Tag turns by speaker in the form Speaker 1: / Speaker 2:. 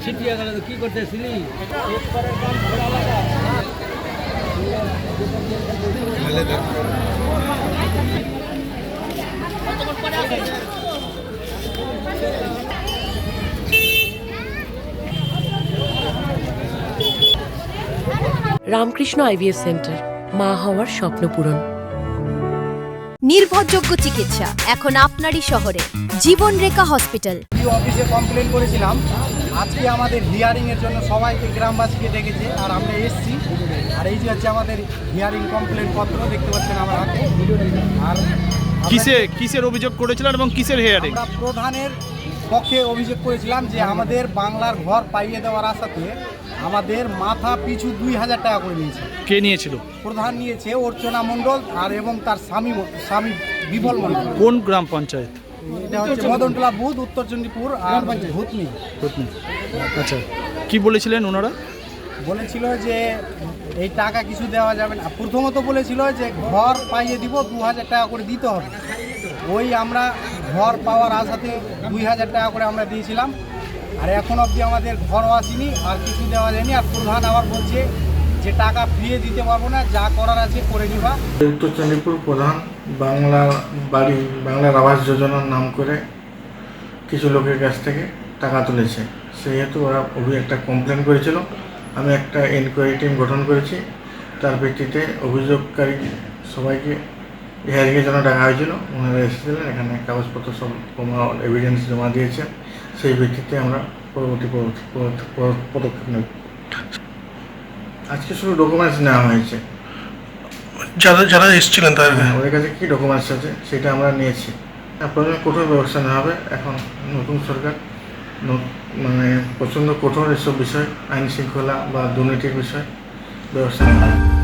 Speaker 1: ছিটিয়ে গেল তো কি করতেছিলি?
Speaker 2: রামকৃষ্ণ আইভিএফ সেন্টার, মা হওয়ার স্বপ্ন পূরণ।
Speaker 3: নির্ভরযোগ্য চিকিৎসা এখন আপনারই শহরে, জীবন রেখা হসপিটাল।
Speaker 4: অফিসে কমপ্লেন করেছিলাম, আজকে আমাদের হিয়ারিং এর জন্য সবাইকে গ্রামবাসীকে ডেকেছে আর আমরা এসছি। আর এই যে হচ্ছে আমাদের হিয়ারিং কমপ্লেন পত্র, দেখতে পাচ্ছেন আমার হাতে। আর
Speaker 5: কিসের অভিযোগ করেছিলেন এবং কিসের হিয়ারিং?
Speaker 4: আমরা প্রধানের পক্ষে অভিযোগ করেছিলাম যে আমাদের বাংলার ঘর পাইয়ে দেওয়ার আশাতে আমাদের মাথা পিছু 2000 টাকা করে নিয়েছে।
Speaker 5: কে নিয়েছিল?
Speaker 4: প্রধান নিয়েছে অর্চনা মণ্ডল আর এবং তার স্বামী বিমল মণ্ডল।
Speaker 5: কোন গ্রাম পঞ্চায়েত?
Speaker 4: এটা হচ্ছে মদনটোলা বুধ, উত্তর চণ্ডীপুর আর ভূতনি।
Speaker 5: আচ্ছা, কি বলেছিলেন ওনারা?
Speaker 4: বলেছিল যে এই টাকা কিছু দেওয়া যাবে না। প্রথমত বলেছিল যে ঘর পাইয়ে দিব, 2000 টাকা করে দিতে হবে। ওই আমরা ঘর পাওয়ার আশাতে 2000 টাকা করে আমরা দিয়েছিলাম। আর এখন অবধি আমাদের ঘরও আসেনি, আর কিছু দেওয়া যায়নি। আর প্রধান আবার বলছে যে টাকা ফিরিয়ে দিতে পারবো না, যা করার আছে করে নিবা।
Speaker 6: উত্তর চণ্ডীপুর প্রধান বাংলার আবাস যোজনার নাম করে কিছু লোকের কাছ থেকে টাকা তুলেছে। সেহেতু ওরা একটা কমপ্লেন করেছিল। আমি একটা এনকোয়ারি টিম গঠন করেছি। তার ভিত্তিতে অভিযোগকারী সবাইকে হিয়ারিংয়ের জন্য ডাকা হয়েছিল। ওনারা এসেছিলেন, এখানে কাগজপত্র সব এভিডেন্স জমা দিয়েছেন। সেই ভিত্তিতে আমরা পরবর্তী পদক্ষেপ নেব। আজকে শুধু ডকুমেন্টস নেওয়া হয়েছে।
Speaker 7: যারা এসেছিলেন
Speaker 6: ওদের কাছে কী ডকুমেন্টস আছে সেটা আমরা নিয়েছি। প্রথমে কঠোর ব্যবস্থা নেওয়া হবে। এখন নতুন সরকার প্রচণ্ড কঠোর এসব বিষয়, আইন শৃঙ্খলা বা দুর্নীতির বিষয় ব্যবস্থা নেওয়া হবে।